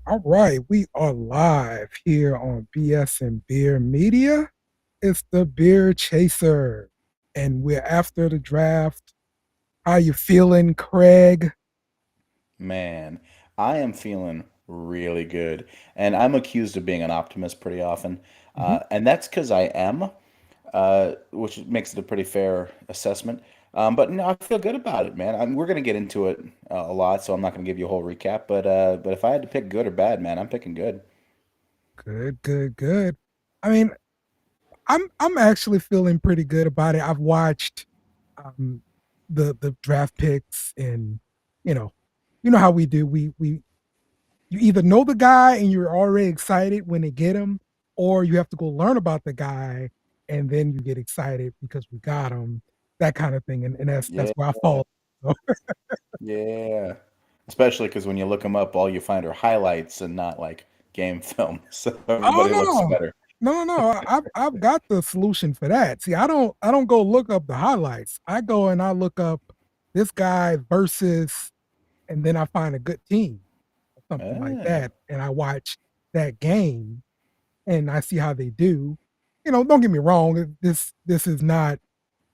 All right, we are live here on BS and Beer Media. It's the Beer Chaser, and we're after the draft. How you feeling, Craig? Man, I am feeling really good. And I'm accused of being an optimist pretty often. Mhm. And that's because I am, which makes it a pretty fair assessment. But no, I feel good about it, man. We're going to get into it a lot, so I'm not going to give you a whole recap. But if I had to pick good or bad, man, I'm picking good. Good, good, good. I mean, I'm actually feeling pretty good about it. I've watched um, the draft picks, and you know, you know how we do. We you either know the guy and you're already excited when they get him, or you have to go learn about the guy and then you get excited because we got him, that kind of thing. And that's Yeah, where I fall. So, yeah. Especially because when you look them up, all you find are highlights and not like game film. So oh everybody looks no, better. no. I've got the solution for that. See, I don't go look up the highlights. I go and I look up this guy versus, and then I find a good team or something like Ah, that, and I watch that game and I see how they do. Don't get me wrong. This is not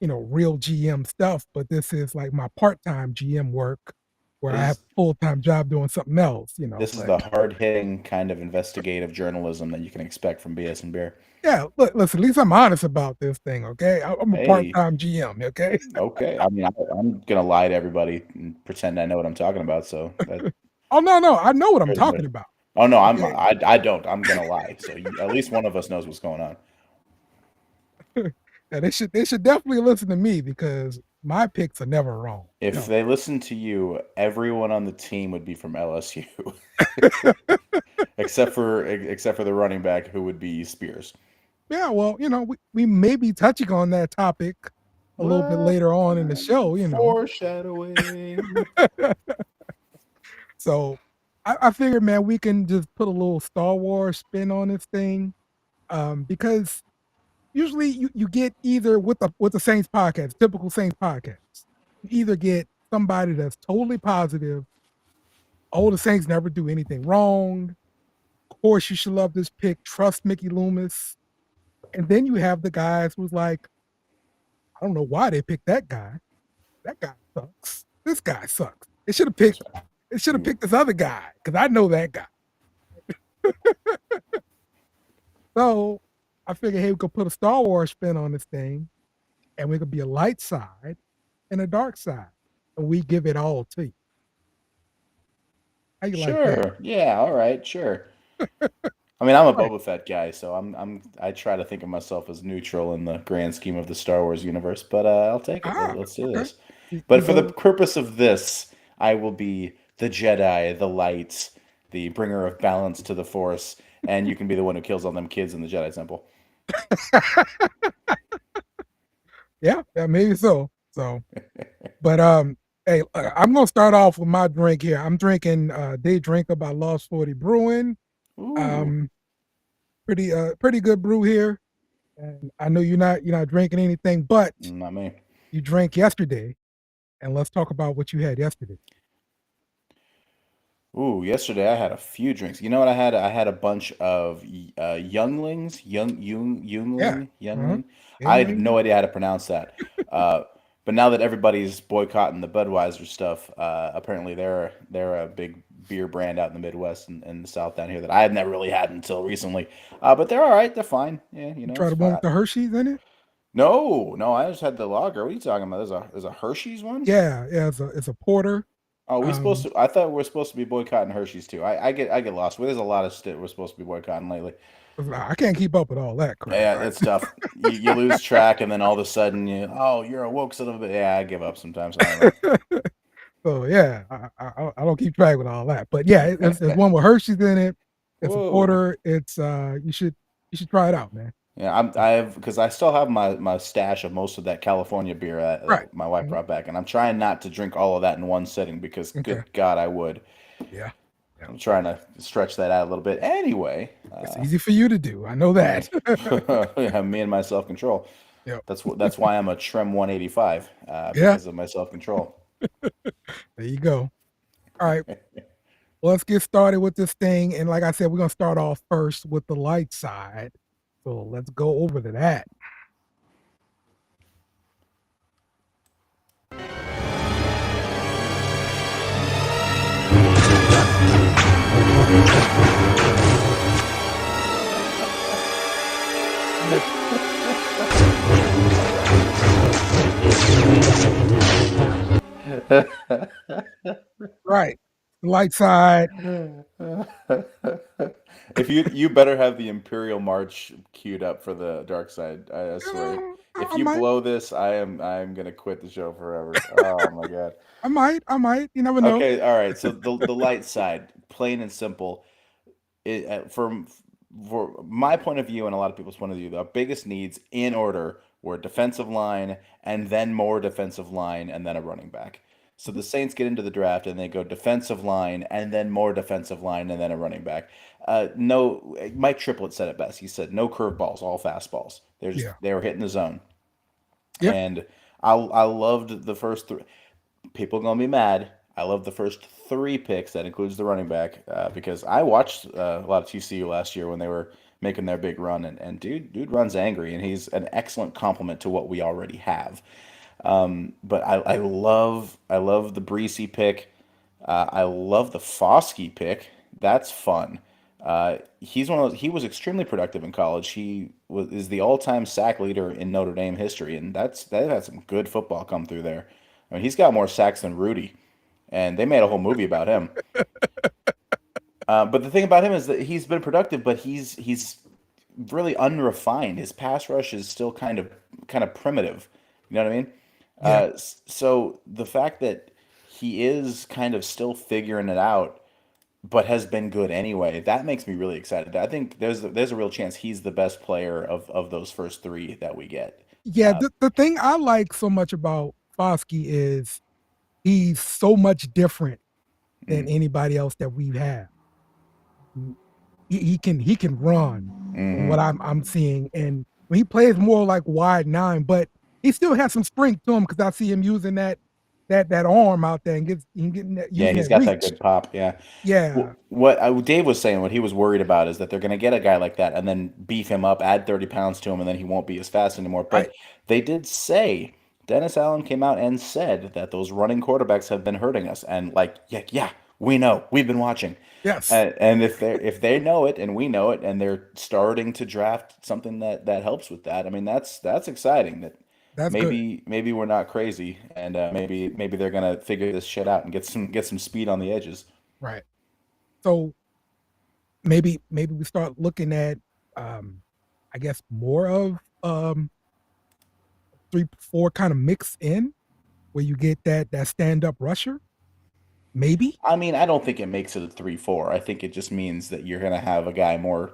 real GM stuff, but this is like my part-time GM work where I have this a full-time job doing something else. This is But the hard-hitting kind of investigative journalism that you can expect from BS and Beer. yeah, look, listen, at least I'm honest about this thing, okay? I'm a Hey, part-time GM, okay? okay. I mean, I'm gonna lie to everybody and pretend I know what I'm talking about. So that Oh no, I know what I'm there's talking no. about. Oh no, Okay. I don't. I'm gonna lie. So at least one of us knows what's going on. Yeah, they should definitely listen to me because my picks are never wrong. If No. they listen to you, everyone on the team would be from LSU, except for the running back who would be Spears. Yeah, well, we may be touching on that topic a little bit What? later on in the show. Foreshadowing. So I figured, man, we can just put a little Star Wars spin on this thing. Because usually you get either with the Saints podcast, typical Saints podcast, you either get somebody that's totally positive, oh, the Saints never do anything wrong. Of course, you should love this pick. Trust Mickey Loomis. And then you have the guys who's like, I don't know why they picked that guy. That guy sucks. This guy sucks. That's It should have right. picked this other guy because I know that guy. So I figured, hey, we could put a Star Wars spin on this thing, and we could be a light side and a dark side, and we give it all to you. How you like that? Sure. Yeah. All right. Sure. I mean, I'm a Right. Boba Fett guy, so I try to think of myself as neutral in the grand scheme of the Star Wars universe, but I'll take it. Ah, Let's do okay. this. You But for the go. purpose of this, I will be the Jedi, the light, the bringer of balance to the Force, and you can be the one who kills all them kids in the Jedi Temple. Yeah, maybe so. But hey, I'm gonna start off with my drink here. I'm drinking Day Drinker by Lost 40 Brewing. Ooh, Um, pretty good brew here. And I know you're not drinking anything, but not me. you drank yesterday, and let's talk about what you had yesterday. Ooh, yesterday I had a few drinks. You know what I had? I had a bunch of younglings, Yeah. Uh-huh. youngling. I have Yingling. no idea how to pronounce that. Uh, but now that everybody's boycotting the Budweiser stuff, apparently they're a big beer brand out in the Midwest and the South down here that I had never really had until recently. But they're all right. They're fine. Yeah, You try it's the one fine. with the Hershey's in it? No, no, I just had the lager. What are you talking about? There's a Hershey's one. Yeah, it's a porter. Oh, we supposed Um, to? I thought we are supposed to be boycotting Hershey's too. I get lost. Well, there's a lot of shit we're supposed to be boycotting lately. I can't keep up with all that crap, Yeah, right? it's tough. You lose track, and then all of a sudden you're a woke son of a. Yeah, I give up sometimes. I don't So yeah, I don't keep track with all that, but yeah, it's know. one with Hershey's in it. It's a Whoa. porter. It's you should try it out, man. Yeah, I have because I still have my stash of most of that California beer Right. that my wife Mhm. brought back, and I'm trying not to drink all of that in one sitting because Okay. good God, I would. Yeah. Yeah. I'm trying to stretch that out a little bit. Anyway, It's easy for you to do. I know that. yeah, me and my self control. Yep. That's why I'm a Trem 185 Yeah. because of my self control. There you go. All right. Well, let's get started with this thing. And like I said, we're gonna start off first with the light side. So let's go over to that. Right. The light side. If you better have the Imperial March queued up for the dark side, I swear. If I you might. blow this, I am gonna quit the show forever. Oh my god. I might. I might. You never know. Okay, all right. So the light side, plain and simple. For my point of view and a lot of people's point of view, the biggest needs in order were defensive line and then more defensive line and then a running back. So Mhm. the Saints get into the draft and they go defensive line and then more defensive line and then a running back. No, Mike Triplett said it best. He said no curveballs, all fastballs. Yeah. They were hitting the zone, Yeah. and I loved the first three. People gonna be mad. I love the first three picks. That includes the running back because I watched a lot of TCU last year when they were making their big run, and dude runs angry, and he's an excellent complement to what we already have. But I love the Breesy pick. I love the Foskey pick. That's fun. He's one of those, he was extremely productive in college. Is the all-time sack leader in Notre Dame history, and that had some good football come through there. I mean, he's got more sacks than Rudy, and they made a whole movie about him. But the thing about him is that he's been productive, but he's really unrefined. His pass rush is still kind of primitive. You know what I mean? Yeah. So the fact that he is kind of still figuring it out, but has been good anyway, that makes me really excited. I think there's a real chance he's the best player of those first three that we get. Yeah. The thing I like so much about Foskey is he's so much different than Mm, anybody else that we have. He can run from what hmm I'm seeing, and he plays more like wide nine, but he still has some strength to him because I see him using that arm out there and getting that, Yeah, using he's that got that reach. good pop. Yeah. Yeah, What Dave was saying, what he was worried about is that they're going to get a guy like that and then beef him up, add 30 pounds to him, and then he won't be as fast anymore. right. But they did say, Dennis Allen came out and said that those running quarterbacks have been hurting us. And like, yeah, we know. We've been watching. Yes, And if they know it and we know it and they're starting to draft something that helps with that, I mean that's exciting. That that's good. maybe we're not crazy and maybe they're gonna figure this shit out and get some speed on the edges. Right. So maybe we start looking at um I guess more of 3-4 kind of mix in where you get that stand up rusher. Maybe. I mean, I don't think it makes it a 3-4. I think it just means that you're gonna have a guy more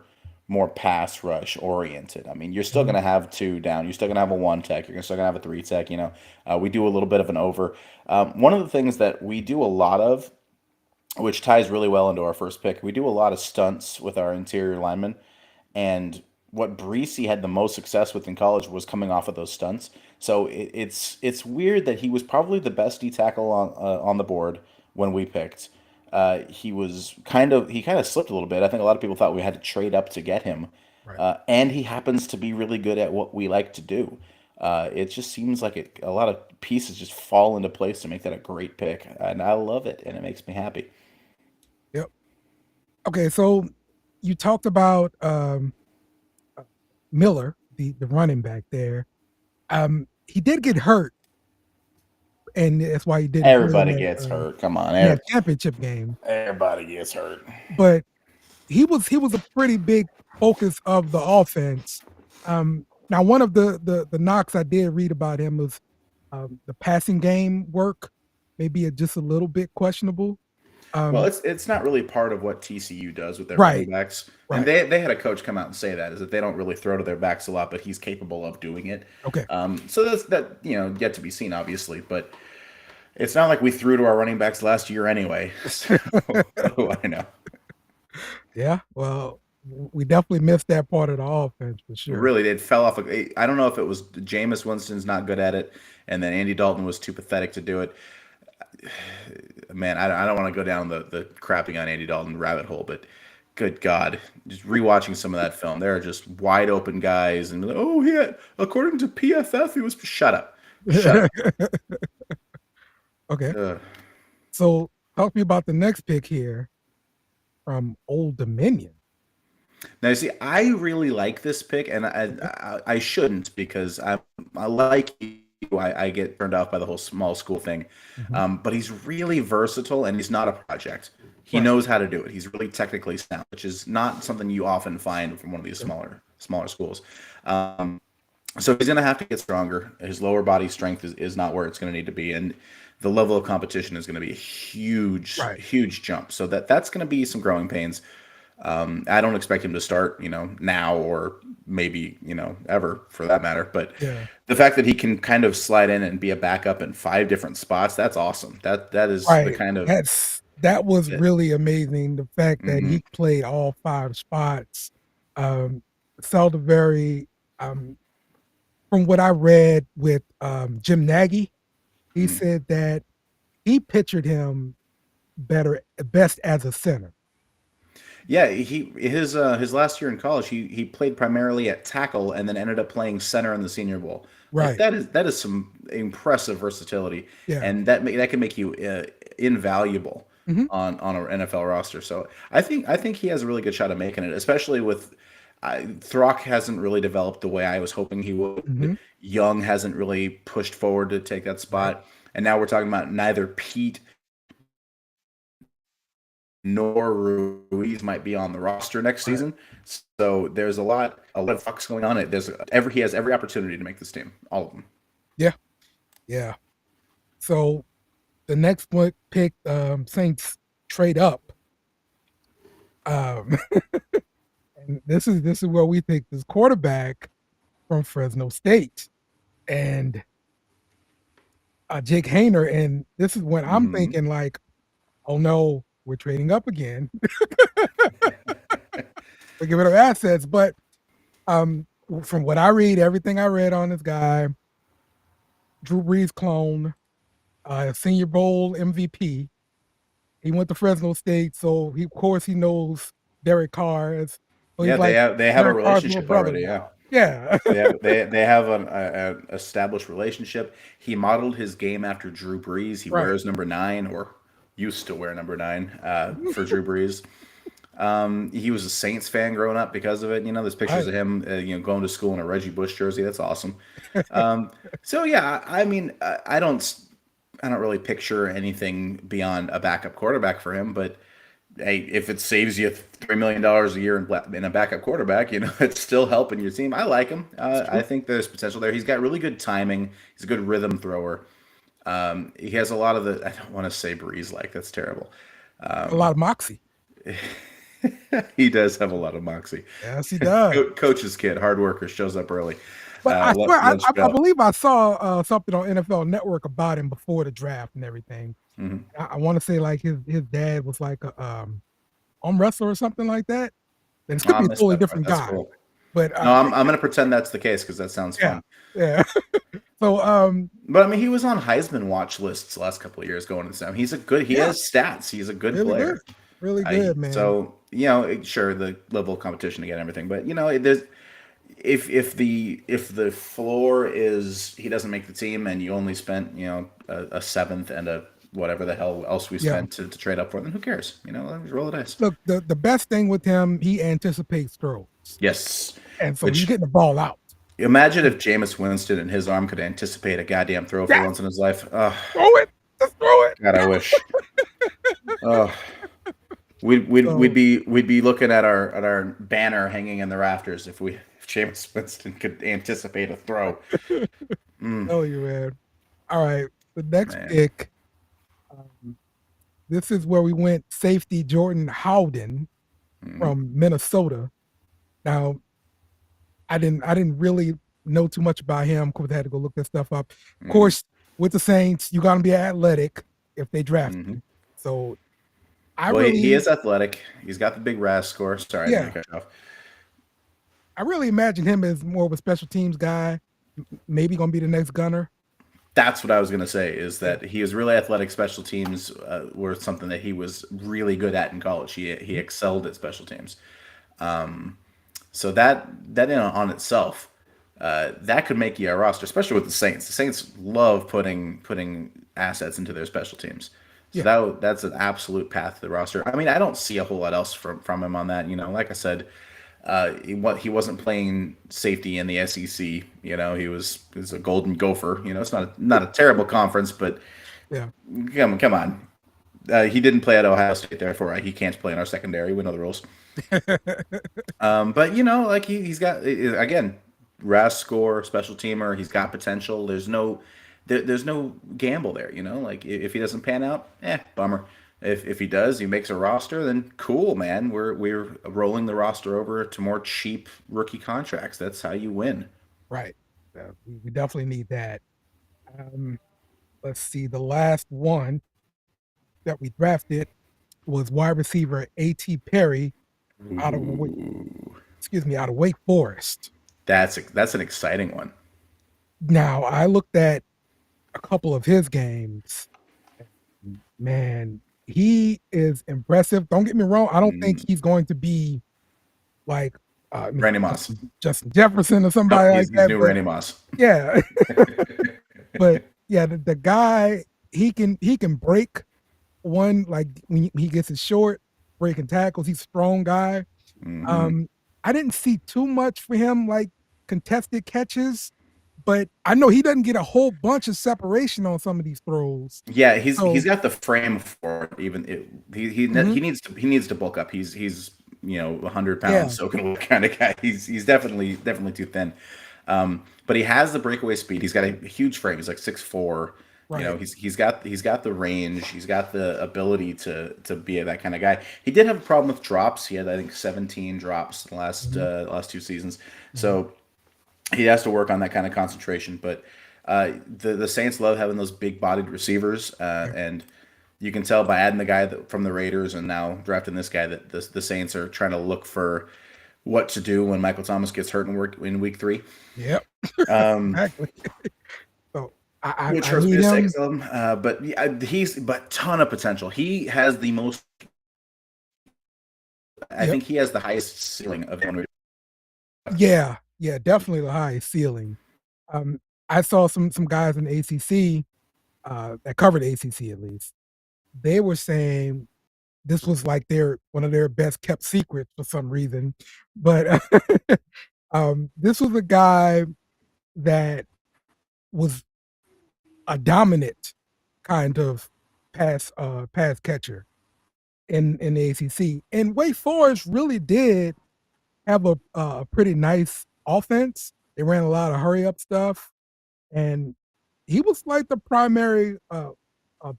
pass rush oriented. I mean, you're still Mhm. gonna have two down. You're still gonna have a one tech. You're still gonna have a three tech. We do a little bit of an over. One of the things that we do a lot of, which ties really well into our first pick, we do a lot of stunts with our interior linemen. And what Breesy had the most success with in college was coming off of those stunts. So it's weird that he was probably the best D tackle on the board when we picked. He kind of slipped a little bit. I think a lot of people thought we had to trade up to get him, Right. and he happens to be really good at what we like to do. It just seems like a lot of pieces just fall into place to make that a great pick, and I love it, and it makes me happy. Yep. Okay, so you talked about uh, Miller, the running back there. He did get hurt, and that's why he didn't play Everybody gets hurt. Come on, in that championship game. everybody gets hurt. But he was a pretty big focus of the offense. Now, one of the knocks I did read about him was the passing game work, maybe just a little bit questionable. Well, Um, it's not really part of what TCU does with their running right, backs, and right, they had a coach come out and say that is that they don't really throw to their backs a lot, but he's capable of doing it. okay. So that's that yet to be seen, obviously, but it's not like we threw to our running backs last year anyway. So what do I know? Yeah, well, we definitely missed that part of the offense for sure. Really, it fell off. I don't know if it was Jameis Winston's not good at it, and then Andy Dalton was too pathetic to do it. man, I don't want to go down the crapping on Andy Dalton rabbit hole, but good God, just rewatching some of that film, there are just wide open guys, and oh, he had, according to PFF, he was shut up, shut up. Okay. Ugh. So talk to me about the next pick here from Old Dominion. Now, see, I really like this pick, and I shouldn't because I like you. I get turned off by the whole small school thing, Mhm. but he's really versatile, and he's not a project. He Right. knows how to do it. He's really technically sound, which is not something you often find from one of these Sure. smaller schools. So he's going to have to get stronger. His lower body strength is not where it's going to need to be, and the level of competition is going to be a Right. huge jump. So that's going to be some growing pains. I don't expect him to start, now or maybe, ever for that matter. But Yeah. the fact that he can kind of slide in and be a backup in 5 different spots, that's awesome. That is the Right. kind of That was yeah, really amazing. The fact that hmm he played all 5 spots. Um, Saldivari, um, from what I read with Jim Nagy, he hmm said that he pictured him best as a center. yeah. His last year in college, he played primarily at tackle and then ended up playing center in the Senior Bowl. Like Right. that is some impressive versatility, Yeah. and that can make you invaluable Hmm. on an NFL roster. So I think he has a really good shot of making it, especially with Throck hasn't really developed the way I was hoping he would. Hmm. Young hasn't really pushed forward to take that Right. spot, and now we're talking about neither Pete nor Ruiz might be on the roster next Right. season. So there's a lot of fucks going on. He has every opportunity to make this team, all of them. Yeah. Yeah. So the next one pick, Saints trade up. Um, and this is where we take this quarterback from Fresno State and Jake Hayner. And this is when I'm Hmm thinking like, oh no, we're trading up again. We're giving up assets. But um, from what I read, everything I read on this guy, Drew Brees clone, Senior Bowl MVP. He went to Fresno State, so of course he knows Derek Carr. So he's Yeah, they like have a Derek Carr's little relationship brother already. Yeah, now. Yeah. they have an established relationship. He modeled his game after Drew Brees. He Right. wears number 9, or used to wear number 9 for Drew Brees. He was a Saints fan growing up because of it. There's pictures Right. of him, going to school in a Reggie Bush jersey. That's awesome. Um, so yeah, I mean, I don't really picture anything beyond a backup quarterback for him. But hey, if it saves you $3 million a year in a backup quarterback, it's still helping your team. I like him. It's I true. think there's potential there. He's got really good timing. He's a good rhythm thrower. He has a lot of the. I don't want to say Breeze like that's terrible. A lot of moxie. He does have a lot of moxie. Yes, he does. Coach's kid, hard worker, shows up early. But I swear, Lunch I bell. believe I saw something on NFL Network about him before the draft and everything. Mhm. I want to say like his dad was like a arm wrestler or something like that. And this could I be a missed totally that part. different That's guy. cool. But No, I'm going to pretend that's the case because that sounds yeah, fun. yeah. So But I mean, he was on Heisman watch lists the last couple of years going into them. He yeah, has stats. He's a good really good, player. really good, man. So sure, the level of competition again, everything, but there's if the floor is he doesn't make the team and you only spent a seventh and a whatever the hell else we Yeah. spent to trade up for, then who cares? Let me roll the dice. Look, the best thing with him, he anticipates throws, Yes, and so he's which getting the ball out. imagine if Jameis Winston and his arm could anticipate a goddamn throw for Yeah, once in his life. Oh, throw it, just throw it. God, I wish. Oh, we'd So be looking at our banner hanging in the rafters if Jameis Winston could anticipate a throw. tell you, man. All right, the next Man. pick. Um, this is where we went safety Jordan Howden Mhm. from Minnesota. Now, I didn't really know too much about him because I had to go look that stuff up. Of Mhm. course, with the Saints, you're gonna be athletic if they draft Mhm. you. So I Well, he really, is athletic. He's got the big RAS score. Sorry, I didn't mean yeah, to cut you off. I really imagine him as more of a special teams guy. Maybe gonna be the next gunner. That's what I was going to say, is Yeah. that he was really athletic. Special teams were something that he was really good at in college. He Mhm. excelled at special teams. Um, so that in on itself, that could make you a roster, especially with the Saints. The Saints love putting assets into their special teams. So Yeah. that's an absolute path to the roster. I mean, I don't see a whole lot else from him on that. You know, like I said, he wasn't playing safety in the SEC. You know, he was a Golden Gopher. You know, it's not a terrible conference, but Yeah. come on. He didn't play at Ohio State, therefore he can't play in our secondary. We know the rules. But you know, like he's got again, RAS score, special teamer. He's got potential. There's no gamble there. You know, like if he doesn't pan out, bummer. If he does, he makes a roster, then cool, man. We're rolling the roster over to more cheap rookie contracts. That's how you win. Right. We definitely need that. Um, let's see. The last one that we drafted was wide receiver A.T. Perry out of Ooh, out of Wake Forest. that's an exciting one. Now I looked at a couple of his games. Man, he is impressive. Don't get me wrong. I don't think Mm, he's going to be like Randy Moss. Justin Jefferson or Nope, somebody like he's that. new But Randy Moss. yeah, but yeah, the guy he can break one like when he gets his short breaking tackles. He's a strong guy. Hmm. Um, I didn't see too much for him like contested catches, but I know he doesn't get a whole bunch of separation on some of these throws. Yeah, he's So got the frame for it. Even mhm, he needs to bulk up. He's 100 pounds yeah, soaking wet kind of guy. He's definitely too thin. But he has the breakaway speed. He's got a huge frame. He's like 6'4". You know, right. he's got the range. He's got the ability to be that kind of guy. He did have a problem with drops. He had I think 17 drops in the Mhm, last 2 seasons. mhm, So he has to work on that kind of concentration. But the Saints love having those big bodied receivers, yeah, and you can tell by adding the guy from the Raiders and now drafting this guy that the Saints are trying to look for what to do when Michael Thomas gets hurt in week 3. yep, Um, exactly. So which I hurts need me to say him. because of him, but yeah, he's but ton of potential. He has the most. I Yep. think he has the highest ceiling of anyone. Yeah, yeah, definitely the highest ceiling. Um, I saw some guys in the ACC that covered the ACC at least. They were saying this was like their one of their best kept secrets for some reason, but this was a guy that was a dominant kind of pass catcher in the ACC, and Wake Forest really did have a pretty nice offense. They ran a lot of hurry up stuff, and he was like the primary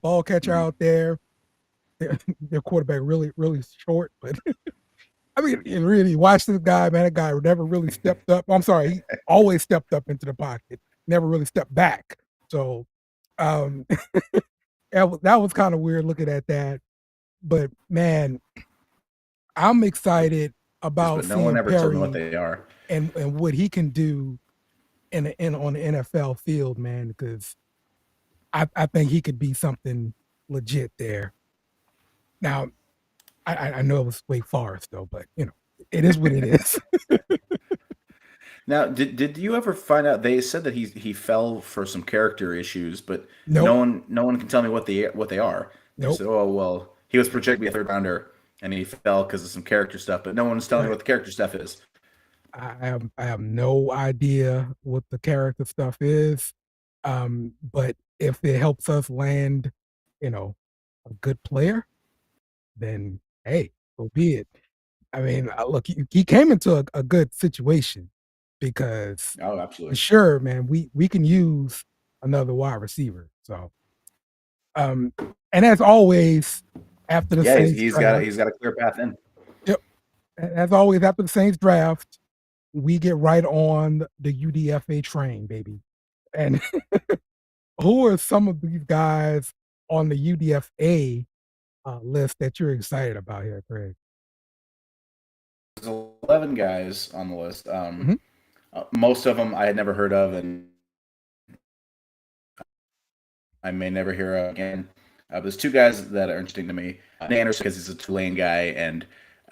ball catcher Mhm. out there. Their quarterback really short, but I mean, you really watch this guy, man. That guy never really stepped up. I'm sorry, he always stepped up into the pocket, never really stepped back. So, um, that was kind of weird looking at that. But man, I'm excited about But no one seeing ever told me what Perry they are. and what he can do in on the NFL field, man. Because I think he could be something legit there. Now, I know it was Wake Forest though, but it is what it is. Now, did you ever find out? They said that he fell for some character issues, but Nope, no one can tell me what they are. They nope. said, oh well, he was projected to be a third rounder, and he fell because of some character stuff, but no one's telling me Right. what the character stuff is. I have no idea what the character stuff is, but if it helps us land, a good player, then hey, so be it. I mean, look, he came into a good situation because Oh, for absolutely. sure, man, we can use another wide receiver. So, um, and as always, after the Yeah, Saints draft, he's got a clear path in. yep, as always after the Saints draft, we get right on the UDFA train, baby. And who are some of these guys on the UDFA list that you're excited about here, Craig? There's 11 guys on the list. Mhm. Most of them I had never heard of, and I may never hear of again. There's two guys that are interesting to me. Nick Anderson, because he's a Tulane guy, and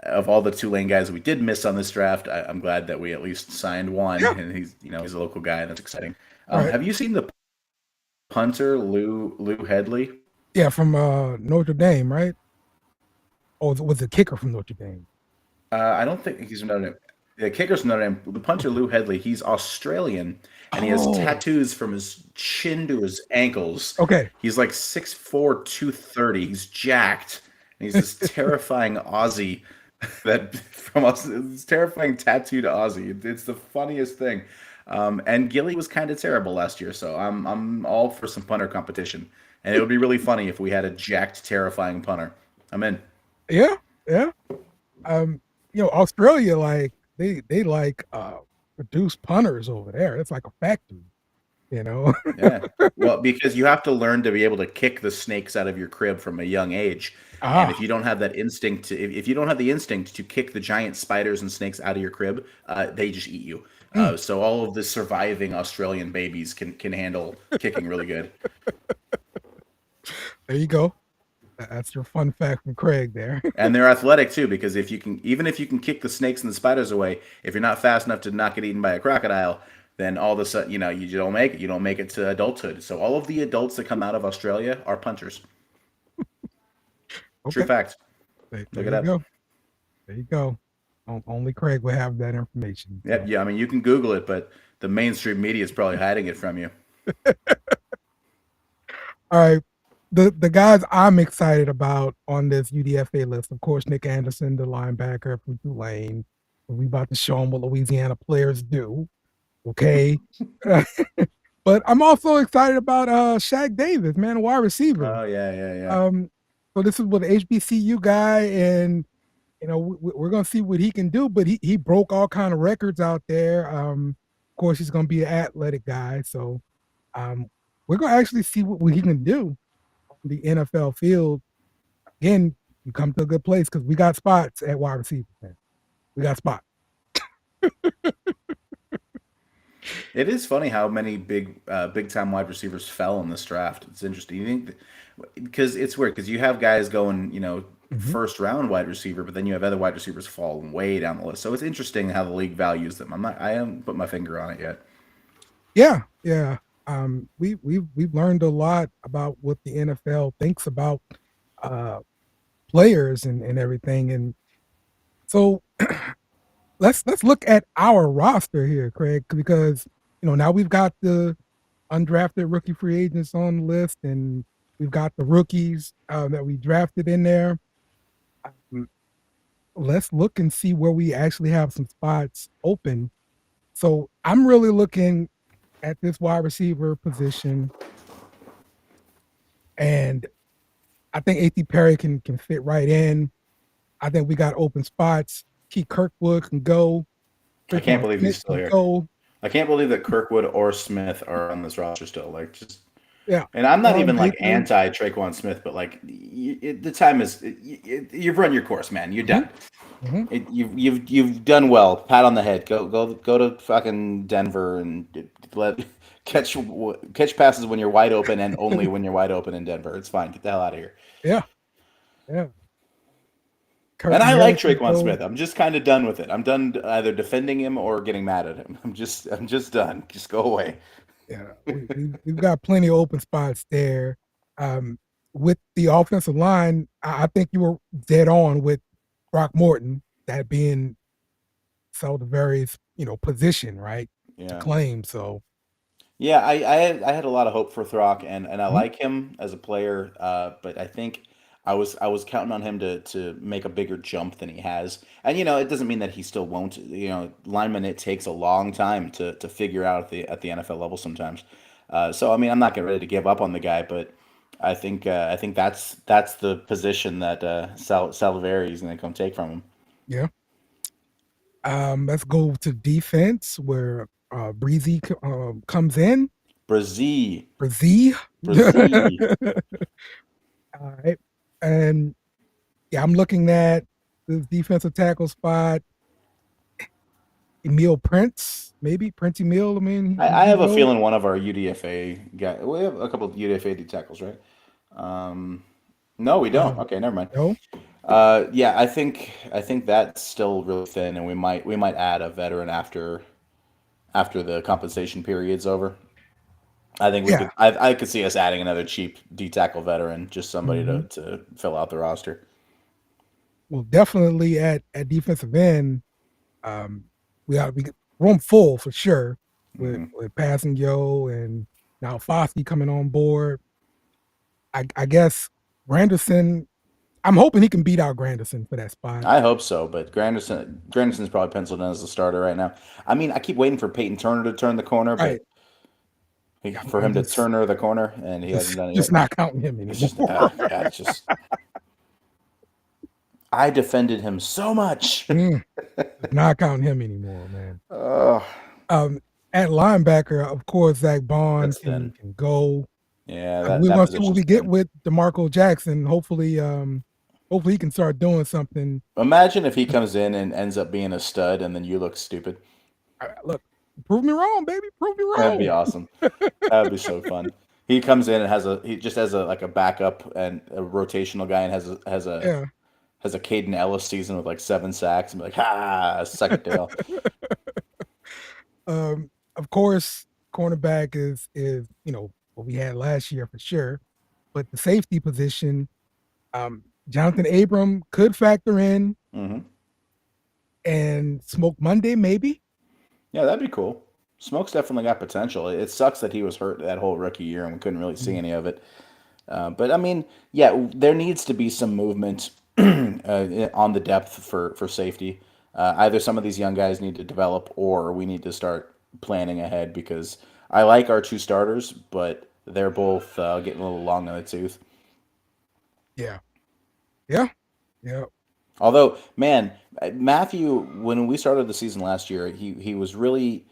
of all the Tulane guys we did miss on this draft, I'm glad that we at least signed one, Yeah, and he's a local guy, and that's exciting. right. Have you seen the punter Lou Headley? Yeah, from Notre Dame, right? Or was the kicker from Notre Dame? I don't think he's from Notre Dame. The kicker's from Notre Dame. The punter Lou Headley. He's Australian, and he has Oh, tattoos from his chin to his ankles. okay. He's like 6'4", 230. He's jacked, and he's this terrifying Aussie that from us. This terrifying tattooed Aussie. It's the funniest thing. And Gilly was kind of terrible last year, so I'm all for some punter competition. And it would be really funny if we had a jacked, terrifying punter. I'm in. Yeah, yeah. Um, Australia, like they like produce punters over there. It's like a factory, you know. Yeah. Well, because you have to learn to be able to kick the snakes out of your crib from a young age. And Ah, if you don't have that instinct if you don't have the instinct to kick the giant spiders and snakes out of your crib, they just eat you. mm, So all of the surviving Australian babies can handle kicking really good. there you go. That's your fun fact from Craig there. And they're athletic too, because even if you can kick the snakes and the spiders away, if you're not fast enough to not get eaten by a crocodile, then all of a sudden, you don't make it. You don't make it to adulthood. So all of the adults that come out of Australia are punters. True Okay, fact. there Look it you up. go. There you go. Only Craig would have that information. Yep. So, Yeah. I mean, you can Google it, but the mainstream media is probably hiding it from you. all right. The guys I'm excited about on this UDFA list, of course, Nick Anderson, the linebacker from Tulane. We about to show them what Louisiana players do. Okay. But I'm also excited about Shaq Davis, man, wide receiver. Oh yeah, yeah, yeah. Um, so this is with an HBCU guy, and we're gonna see what he can do. But he broke all kind of records out there. Of course, he's gonna be an athletic guy, so um, we're gonna actually see what he can do on the NFL field. Again, you come to a good place because we got spots at wide receiver. Man. We got spots. It is funny how many big time wide receivers fell in this draft. It's interesting. You think because it's weird because you have guys going, Mm-hmm. first round wide receiver, but then you have other wide receivers falling way down the list. So it's interesting how the league values them. I haven't put my finger on it yet. Yeah, yeah. We've learned a lot about what the NFL thinks about uh, players and everything, and so let's look at our roster here, Craig, because now we've got the undrafted rookie free agents on the list, and we've got the rookies that we drafted in there. Um, let's look and see where we actually have some spots open. So I'm really looking at this wide receiver position, and I think A.T. Perry can fit right in. I think we got open spots. Keith Kirkwood can go. I can't Freaking believe Smith he's still can here. go. I can't believe that Kirkwood or Smith are on this roster still. Like, just Yeah. and I'm not Lauren even like Baker. anti Traquan Smith, but like the time is you've run your course, man. You're Mm-hmm, done. mm-hmm. You've done well. Pat on the head. Go to fucking Denver and let catch passes when you're wide open and only when you're wide open in Denver. It's fine. Get the hell out of here. Yeah. Yeah. And Curtin I like Harris can Traquan go. Smith. I'm just kind of done with it. I'm done either defending him or getting mad at him. I'm just done. Just go away. Yeah. We've got plenty of open spots there. Um, with the offensive line, I think you were dead on with Brock Morton, that being Saldivary's, position, right? To Yeah. claim. So Yeah, I had a lot of hope for Throck, and I mhm, like him as a player, but I think I was counting on him to make a bigger jump than he has. And it doesn't mean that he still won't. Lineman, it takes a long time to figure out at the NFL level sometimes. So I mean, I'm not getting ready to give up on the guy, but I think that's the position that Saliveri is going to come take from him. yeah. Let's go to defense where Breezy comes in. Brazil, Breezy. Brazil. All right. And yeah, I'm looking at this defensive tackle spot. Emil Prince, maybe Prince Emil. I mean, I he have a go. feeling one of our UDFA guys. We have a couple of UDFA D tackles, right? No, we don't. Okay, never mind. No, Yeah, I think that's still really thin, and we might add a veteran after the compensation period's over. I think we yeah. could. I could see us adding another cheap D tackle veteran, just somebody Hmm. to fill out the roster. Well, definitely at defensive end, um, we ought to be room full for sure with passing Yo and now Foskey coming on board. I guess Granderson. I'm hoping he can beat out Granderson for that spot. I hope so, but Granderson's probably penciled in as the starter right now. I mean, I keep waiting for Peyton Turner to turn the corner, Right. but Yeah, for I'm him to Turner the corner, and he hasn't done it just yet. not counting him It's anymore. just, God, it's just. I defended him so much. Just not counting him anymore, man. Oh, Um, at linebacker, of course, Zach Bond that's thin. can go. Yeah, that We're that gonna see what position's we get thin. with DeMarco Jackson. Hopefully he can start doing something. Imagine if he comes in and ends up being a stud, and then you look stupid. Look, prove me wrong, baby. Prove me That'd be wrong. awesome. That'd be so fun. He comes in and he just has a like a backup and a rotational guy and Yeah. has a Caden Ellis season with like 7 sacks and be like, ha, suck it, Dale. Of course, cornerback is what we had last year for sure, but the safety position, Jonathan Abram could factor in, Hmm. and Smoke Monday maybe. Yeah, that'd be cool. Smoke's definitely got potential. It sucks that he was hurt that whole rookie year and we couldn't really see Mm, any of it. But I mean, yeah, there needs to be some movement on the depth for safety. Either some of these young guys need to develop, or we need to start planning ahead because I like our two starters, but they're both getting a little long in the tooth. yeah, yeah, yeah, Although, man, Matthew, when we started the season last year, he was really.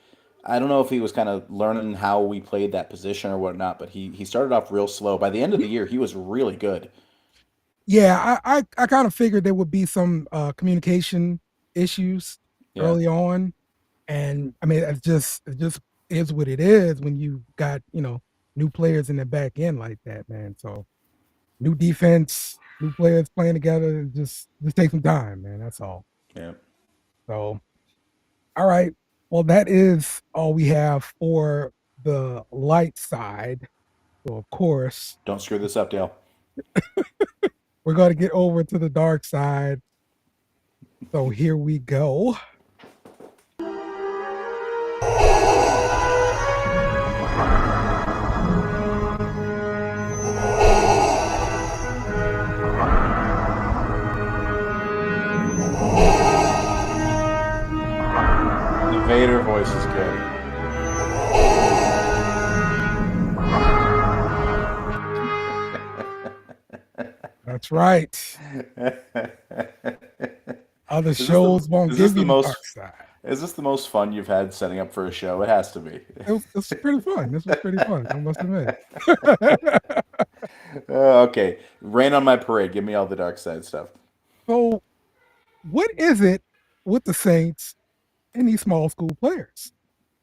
I don't know if he was kind of learning how we played that position or whatnot, but he started off real slow. By the end of the year, he was really good. yeah. I kind of figured there would be some communication issues Yeah, early on, and I mean it just is what it is when you got new players in the back end like that, man. So new defense, new players playing together. Just take some time, man. That's all. yeah. So, all right. Well, that is all we have for the light side. So, of course, Don't screw this up, Dale. we're going to get over to the dark side. So, here we go. The Vader voice is good. That's right. Other Is this the shows won't is this give the you the most dark side. is this the most fun you've had setting up for a show? It has to be. It was pretty fun. This was pretty fun. I must admit. Okay, rain on my parade. Give me all the dark side stuff. So, what is it with the Saints and these small school players?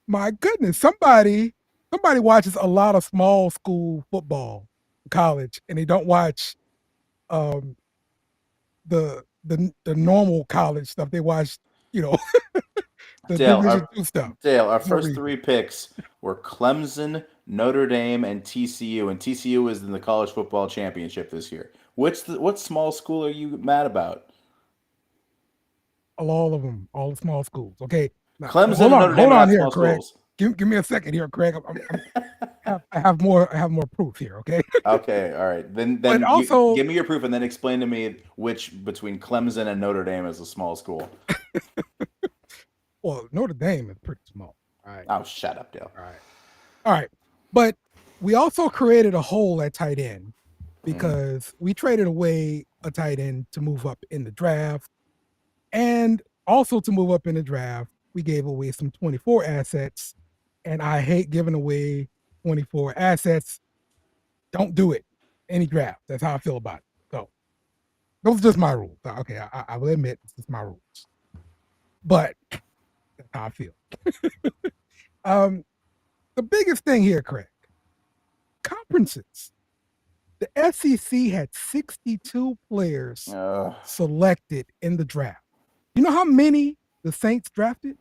My goodness, somebody watches a lot of small school football, college, and they don't watch um, the normal college stuff. They watch, you know, the Dale, Division 2 stuff. Our For no first reason. three picks were Clemson, Notre Dame, and TCU, and TCU is in the college football championship this year. What small school are you mad about? All of them, all the small schools. Okay, now Clemson and Notre Dame hold are on not here, small Craig. schools. Give me a second here, Craig. I have more proof here. Okay, Okay, all right. Then but then you also, give me your proof and then explain to me which between Clemson and Notre Dame is a small school. well, Notre Dame is pretty small. All right, Oh, shut up, Dale. all right. But we also created a hole at tight end Mm. because we traded away a tight end to move up in the draft. And also to move up in the draft, we gave away some 24 assets. And I hate giving away 24 assets. Don't do it. Any draft. That's how I feel about it. So those are just my rules. Okay, I will admit it's just my rules. But how I feel. Um, the biggest thing here, Craig, conferences. The SEC had 62 players Uh, selected in the draft. You know how many the Saints drafted?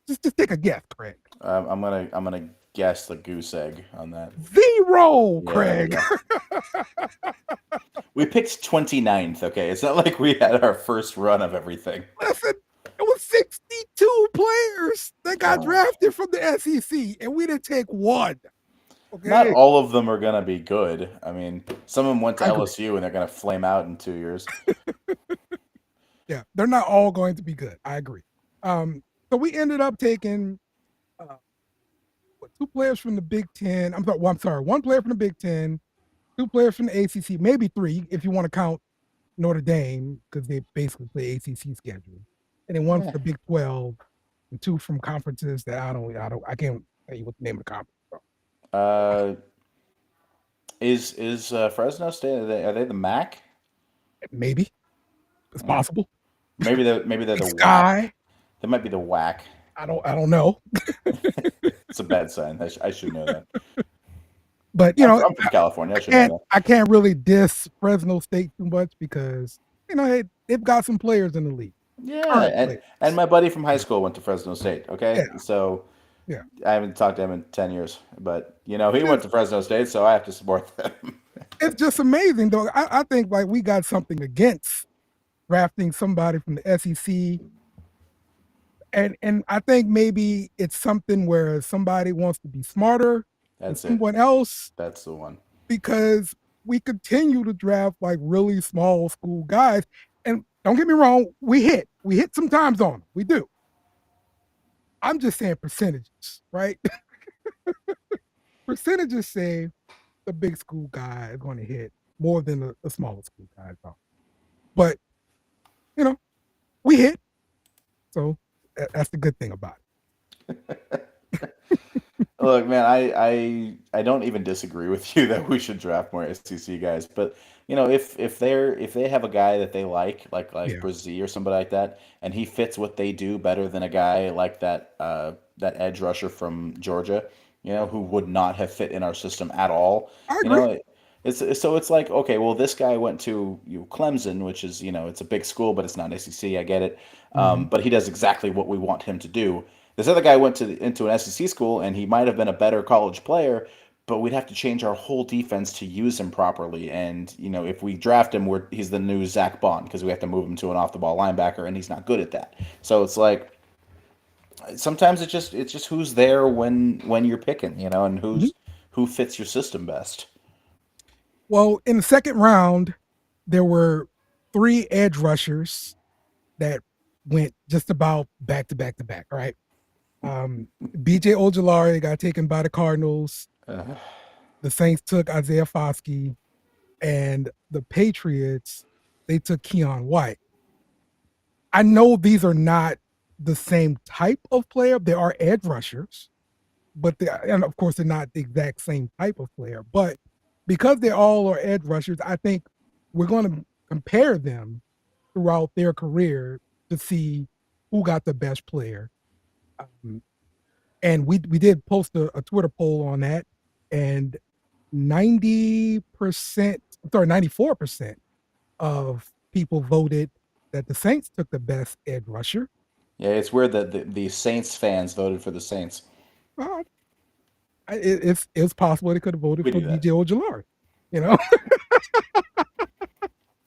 Just take a guess, Craig. I'm gonna guess the goose egg on that. Zero, Yeah, there we Craig. go. We picked 29th. Okay, it's not like we had our first run of everything. Listen, it was 62 players that got Uh, drafted from the SEC, and we didn't take one. Not Okay, all of them are gonna be good. I mean, some of them went to I agree. LSU and they're gonna flame out in 2 years. Yeah, they're not all going to be good. I agree. So we ended up taking uh, two players from the Big Ten. I'm sorry, one player from the Big Ten, two players from the ACC, maybe three if you want to count Notre Dame because they basically play ACC schedule, and then one for Yeah. the Big 12, and two from conferences that I can't tell you what the name of the conference. Is. Uh, is Fresno State? Are they the MAC? Maybe it's Uh, possible. maybe they're Big the WAC. Sky. They might be the WAC. I don't know, It's a bad sign. I should know that. but I'm from California. I should know that. I can't really diss Fresno State too much because they've got some players in the league, Yeah, current and players. my buddy from high school went to Fresno State. Okay, Yeah, so yeah. I haven't talked to him in 10 years, but he It went is. to Fresno State, so I have to support them. It's just amazing though. I think like we got something against drafting somebody from the SEC, and I think maybe it's something where somebody wants to be smarter than That's it. someone else That's the one. because we continue to draft like really small school guys. And don't get me wrong, we hit sometimes on them. We do. I'm just saying percentages, right? Percentages say the big school guy is going to hit more than the smaller school guys. But you know, we hit, so that's the good thing about Look, man, I don't even disagree with you that we should draft more SEC guys, but if they have a guy that they it. like Yeah, Brazil or somebody like that, and he fits what they do better than a guy like that edge rusher from Georgia, who would not have fit in our system at all, I you agree. know, it's like, okay, well, this guy went to Clemson, which is it's a big school, but it's not SEC. I get it, Mm-hmm. but he does exactly what we want him to do. This other guy went into an SEC school, and he might have been a better college player, but we'd have to change our whole defense to use him properly. And if we draft him, he's the new Zach Bond because we have to move him to an off the ball linebacker, and he's not good at that. So it's like sometimes it's just who's there when you're picking, and Mm-hmm. who fits your system best. Well, in the second round, there were three edge rushers that went just about back to back to back. Right. BJ Ojolari got taken by the Cardinals. Uh, The Saints took Isaiah Foskey, and the Patriots they took Keon White. I know these are not the same type of player. They are edge rushers, and of course they're not the exact same type of player. But because they all are edge rushers, I think we're going to compare them throughout their career to see who got the best player. Um, and we did post a Twitter poll on that, and 90%, sorry, 94% of people voted that the Saints took the best edge rusher. yeah, it's weird that the Saints fans voted for the Saints. Uh, it's possible they could have voted We for do that. BJ Ojolari, you know.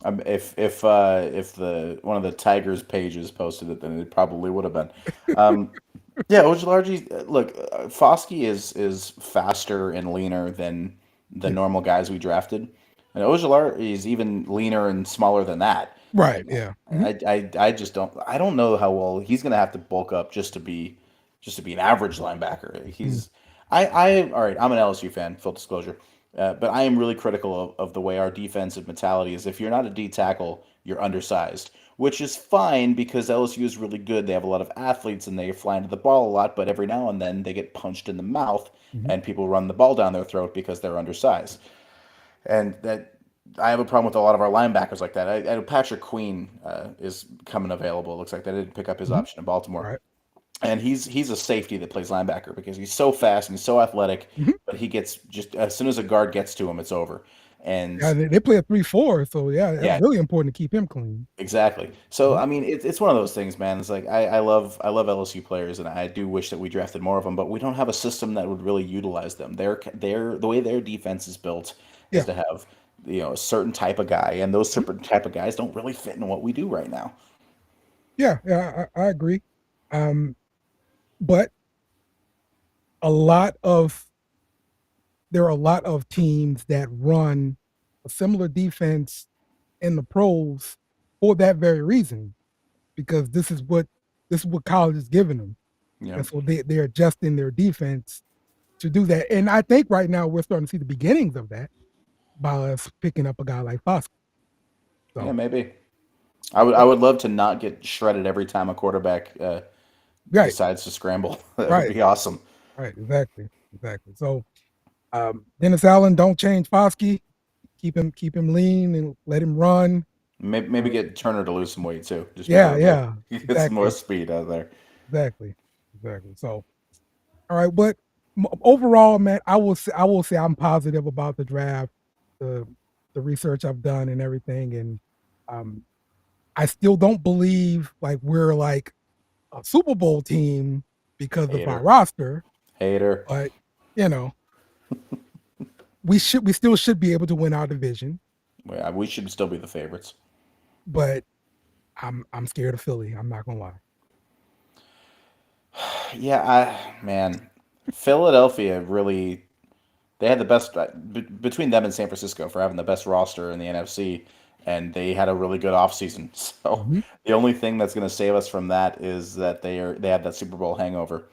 If the one of the Tigers pages posted it, then it probably would have been. Um, Yeah, Ojulari. Look, Foskey is faster and leaner than the Yeah. normal guys we drafted, and Ojulari is even leaner and smaller than that. Right. Like, Yeah. Mhm. I just don't know how well he's gonna have to bulk up just to be an average linebacker. Mhm. All right. I'm an LSU fan, full disclosure, but I am really critical of the way our defensive mentality is. If you're not a D tackle, you're undersized, which is fine because LSU is really good. They have a lot of athletes and they fly into the ball a lot, but every now and then they get punched in the mouth Mhm. and people run the ball down their throat because they're undersized. And that I have a problem with a lot of our linebackers like that. Patrick Queen is coming available. It looks like they didn't pick up his Mhm. option in Baltimore. Right. and he's a safety that plays linebacker because he's so fast and he's so athletic, Mhm. but he gets just as soon as a guard gets to him, it's over. And Yeah, they play a 3-4, so yeah, that's yeah, really important to keep him clean. exactly. So Mhm. I mean, it's one of those things, man. It's like I love LSU players, and I do wish that we drafted more of them, but we don't have a system that would really utilize them. They're the way their defense is built is Yeah, to have a certain type of guy, and those mhm. certain type of guys don't really fit in what we do right now. Yeah, I agree. Um, but a lot of there are a lot of teams that run a similar defense in the pros for that very reason, because this is what college is giving them. Yeah, And so they're adjusting their defense to do that. And I think right now we're starting to see the beginnings of that by us picking up a guy like Foskey. yeah, So maybe. I would love to not get shredded every time a quarterback right, decides to scramble. That would right, be awesome. right, exactly, exactly. So Dennis Allen, don't change Foskey. Keep him lean and let him run. Maybe Uh, get Turner to lose some weight too. Just make it a yeah, little yeah, get some more exactly, speed out there. exactly, exactly. So all right, but overall, man, I will say I'm positive about the draft, the the research I've done and everything, and um, I still don't believe like we're like a Super Bowl team because of our Hater, roster, hater. but you know we still should be able to win our division, Yeah, we should still be the favorites. but I'm scared of Philly. I'm not gonna lie. Yeah, man, Philadelphia really they had the best between them and San Francisco for having the best roster in the NFC, and they had a really good offseason. So Mhm. the only thing that's going to save us from that is that they have that Super Bowl hangover.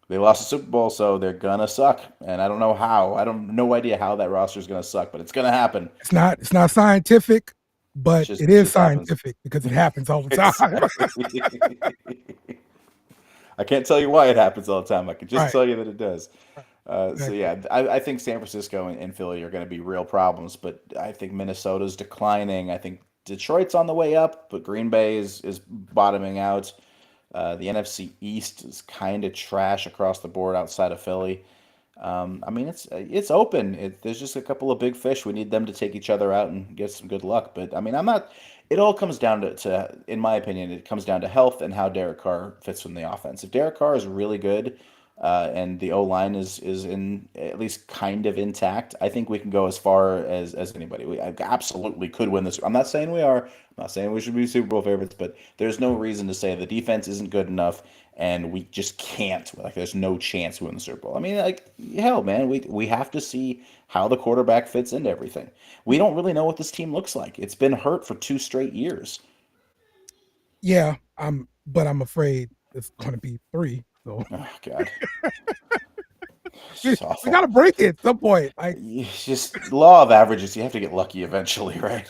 They lost the Super Bowl, so they're gonna suck, and I don't know how. I don't no idea how that roster is gonna suck, but it's gonna happen. It's not scientific, It's but just it it is just happens. scientific because it happens all the time. Exactly. I can't tell you why it happens all the time. I can just Right, tell you that it does. right, So exactly. yeah, I think San Francisco and Philly are going to be real problems, but I think Minnesota's declining. I think Detroit's on the way up, but Green Bay is bottoming out. The NFC East is kind of trash across the board outside of Philly. I mean, it's open. There's just a couple of big fish. We need them to take each other out and get some good luck. But I mean, I'm not. It all comes down in my opinion, it comes down to health and how Derek Carr fits in the offense. If Derek Carr is really good, and the O line is in at least kind of intact, I think we can go as far as anybody. We absolutely could win this. I'm not saying we are. I'm not saying we should be Super Bowl favorites, but there's no reason to say the defense isn't good enough and we just can't. Like, there's no chance we win the Super Bowl. I mean, like, hell, man, we have to see how the quarterback fits into everything. We don't really know what this team looks like. It's been hurt for 2 straight years. Yeah, but I'm afraid it's gonna be 3. So Oh God, it's we just got awful. to break it at some point. Like, It's just law of averages. You have to get lucky eventually, right?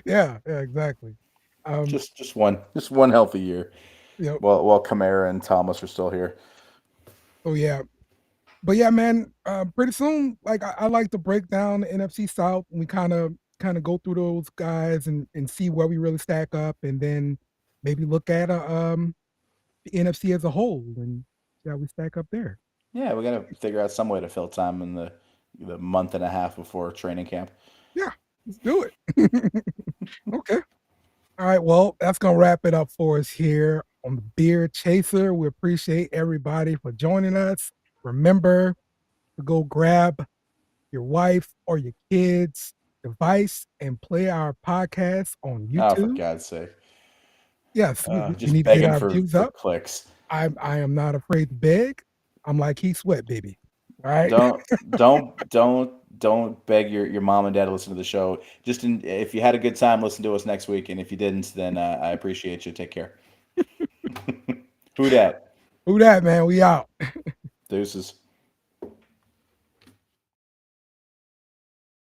yeah, exactly. Um, Just one healthy year. you know, While Kamara and Thomas are still here. so yeah, but yeah, man. Pretty soon, like I like to break down the NFC South, and we kind of go through those guys and see where we really stack up, and then maybe look at the NFC as a whole and see how we stack up there. Yeah, we gotta figure out some way to fill time in the month and a half before training camp. Yeah, let's do it. Okay. All right. Well, that's going to wrap it up for us here on the Beer Chaser. We appreciate everybody for joining us. Remember to go grab your wife or your kids' device and play our podcast on Oh, for YouTube. God's sake. Yes, we Just need to get begging our for views for up. clicks. I am not afraid to beg. I'm like Heath Sweat, baby. All right. Don't don't beg your mom and dad to listen to the show. If you had a good time, listen to us next week, and if you didn't, then I appreciate you. Take care. Who dat? Who that, man? We out. Deuces.